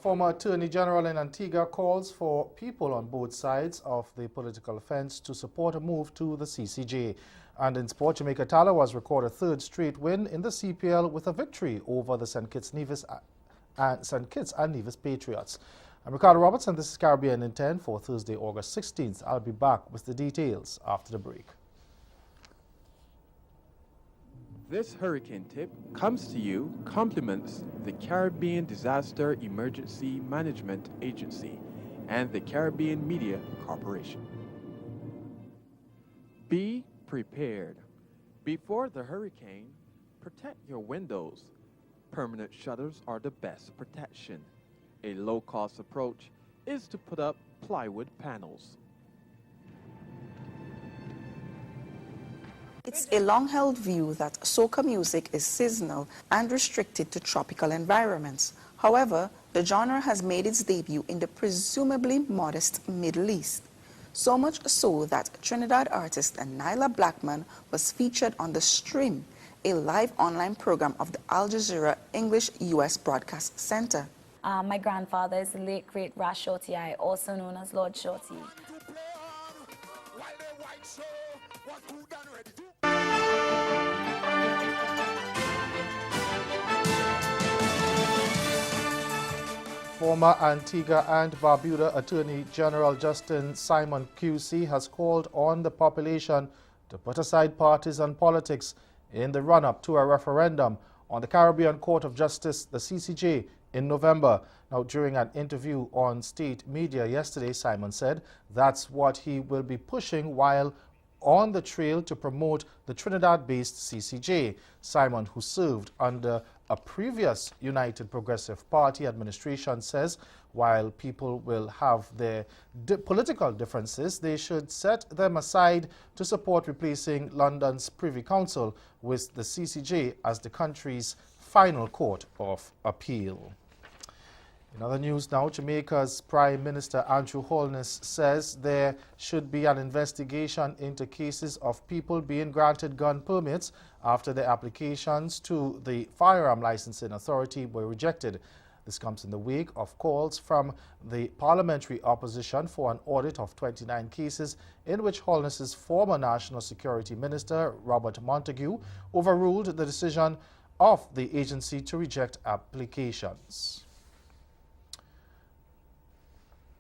Former Attorney General in Antigua calls for people on both sides of the political fence to support a move to the CCJ. And in sport, Jamaica Talawas recorded a third straight win in the CPL with a victory over the St. Kitts and Nevis Patriots. I'm Ricardo Roberts, and this is Caribbean in 10 for Thursday, August 16th. I'll be back with the details after the break. This hurricane tip comes to you compliments the Caribbean Disaster Emergency Management Agency and the Caribbean Media Corporation. Be prepared. Before the hurricane, protect your windows. Permanent shutters are the best protection. A low-cost approach is to put up plywood panels. It's a long-held view that soca music is seasonal and restricted to tropical environments. However, the genre has made its debut in the presumably modest Middle East. So much so that Trinidad artist Nyla Blackman was featured on The Stream, a live online program of the Al Jazeera English U.S. Broadcast Center. My grandfather is the late great Ras Shorty, also known as Lord Shorty. Former Antigua and Barbuda Attorney General Justin Simon QC has called on the population to put aside parties and politics in the run-up to a referendum on the Caribbean Court of Justice, the CCJ, in November. Now, during an interview on state media yesterday, Simon said that's what he will be pushing while on the trail to promote the Trinidad-based CCJ. Simon, who served under a previous United Progressive Party administration, says while people will have their political differences, they should set them aside to support replacing London's Privy Council with the CCJ as the country's final court of appeal. In other news now, Jamaica's Prime Minister Andrew Holness says there should be an investigation into cases of people being granted gun permits after their applications to the Firearm Licensing Authority were rejected. This comes in the wake of calls from the parliamentary opposition for an audit of 29 cases in which Holness's former National Security Minister, Robert Montague, overruled the decision of the agency to reject applications.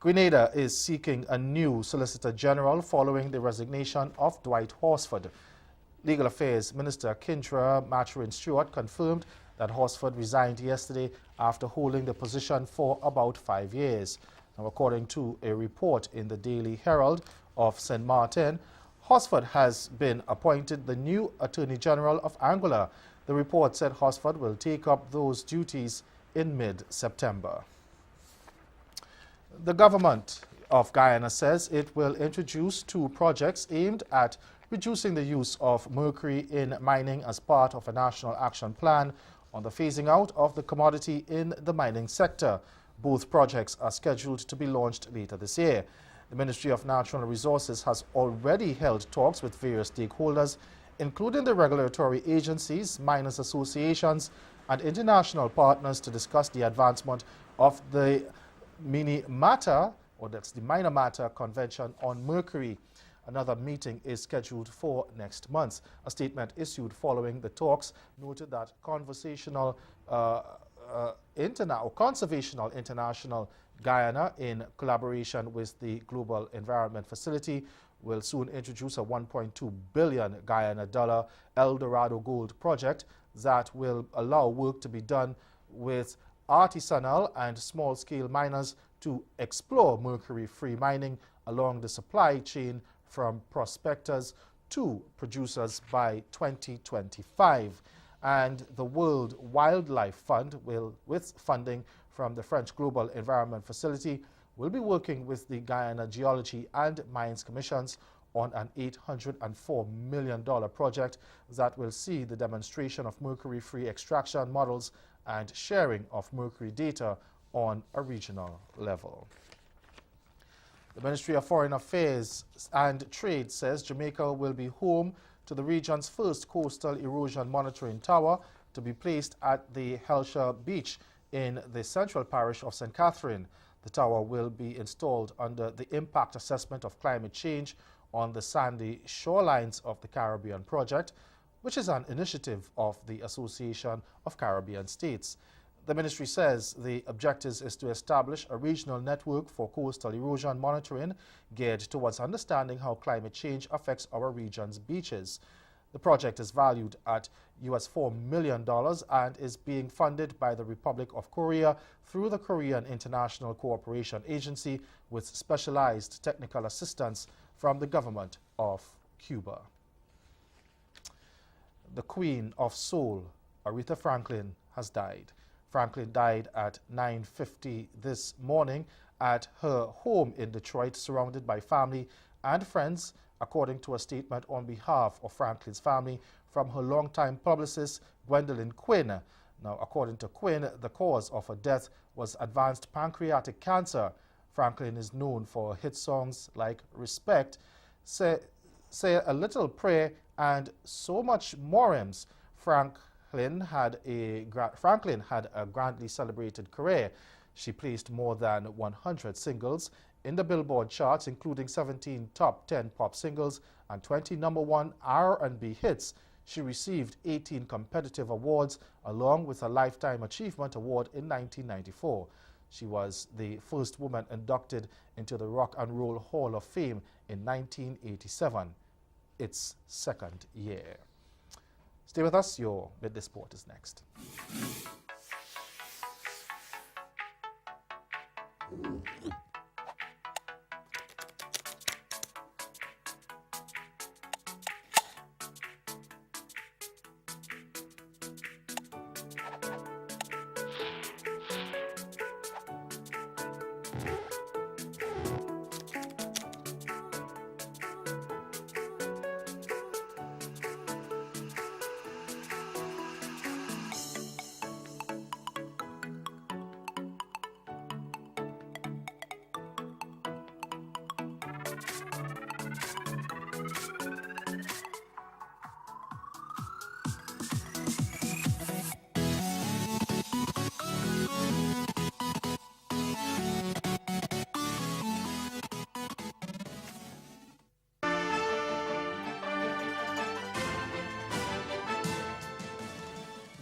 Grenada is seeking a new Solicitor General following the resignation of Dwight Horsford. Legal Affairs Minister Kintra Maturin Stewart confirmed that Horsford resigned yesterday after holding the position for about 5 years. Now, according to a report in the Daily Herald of St. Martin, Horsford has been appointed the new Attorney General of Anguilla. The report said Horsford will take up those duties in mid-September. The government of Guyana says it will introduce 2 projects aimed at reducing the use of mercury in mining as part of a national action plan on the phasing out of the commodity in the mining sector. Both projects are scheduled to be launched later this year. The Ministry of Natural Resources has already held talks with various stakeholders, including the regulatory agencies, miners associations, and international partners to discuss the advancement of the Minamata Convention on Mercury. Another meeting is scheduled for next month. A statement issued following the talks noted that Conservational International Guyana, in collaboration with the Global Environment Facility, will soon introduce a $1.2 billion Guyana El Dorado Gold project that will allow work to be done with artisanal and small-scale miners to explore mercury-free mining along the supply chain from prospectors to producers by 2025. And the World Wildlife Fund with funding from the French Global Environment Facility, will be working with the Guyana Geology and Mines Commissions on an $804 million project that will see the demonstration of mercury-free extraction models and sharing of mercury data on a regional level. The Ministry of Foreign Affairs and Trade says Jamaica will be home to the region's first coastal erosion monitoring tower to be placed at the Helsha Beach in the central parish of St. Catherine. The tower will be installed under the Impact Assessment of Climate Change on the Sandy Shorelines of the Caribbean project, which is an initiative of the Association of Caribbean States. The ministry says the objective is to establish a regional network for coastal erosion monitoring geared towards understanding how climate change affects our region's beaches. The project is valued at US $4 million and is being funded by the Republic of Korea through the Korean International Cooperation Agency with specialized technical assistance from the government of Cuba. The Queen of Soul, Aretha Franklin, has died. Franklin died at 9:50 this morning at her home in Detroit, surrounded by family and friends, according to a statement on behalf of Franklin's family from her longtime publicist, Gwendolyn Quinn. Now, according to Quinn, the cause of her death was advanced pancreatic cancer. Franklin is known for hit songs like Respect, Say a Little Prayer, and So Much Morems. Franklin had a grandly celebrated career. She placed more than 100 singles in the Billboard charts, including 17 top 10 pop singles and 20 #1 R&B hits. She received 18 competitive awards, along with a Lifetime Achievement Award in 1994. She was the first woman inducted into the Rock and Roll Hall of Fame in 1987, its second year. Stay with us, your Midday Sport is next.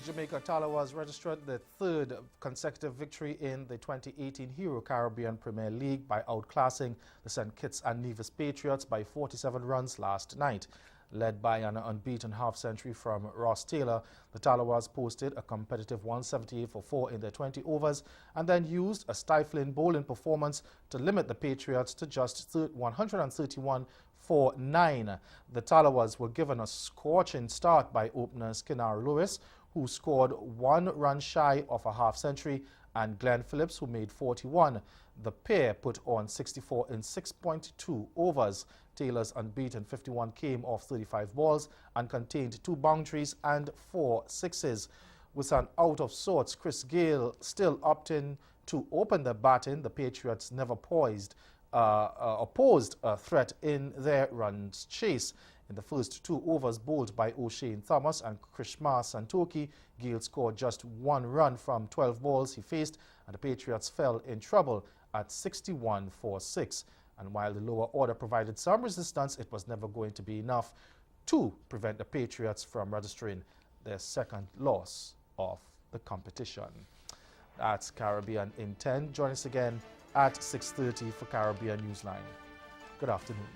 Jamaica Talawas registered the third consecutive victory in the 2018 Hero Caribbean Premier League by outclassing the St. Kitts and Nevis Patriots by 47 runs last night. Led by an unbeaten half-century from Ross Taylor, the Talawas posted a competitive 178 for 4 in their 20 overs and then used a stifling bowling performance to limit the Patriots to just 131 for 9. The Talawas were given a scorching start by opener Skinner Lewis, who scored 1 run shy of a half-century, and Glenn Phillips, who made 41. The pair put on 64 in 6.2 overs. Taylor's unbeaten 51 came off 35 balls and contained 2 boundaries and 4 sixes. With an out-of-sorts Chris Gale still opting to open the batting, the Patriots never opposed a threat in their runs chase. In the first 2 overs bowled by O'Shane Thomas and Krishma Santoki, Gale scored just 1 run from 12 balls he faced, and the Patriots fell in trouble at 61 for 6. And while the lower order provided some resistance, it was never going to be enough to prevent the Patriots from registering their second loss of the competition. That's Caribbean in 10. Join us again at 6:30 for Caribbean Newsline. Good afternoon.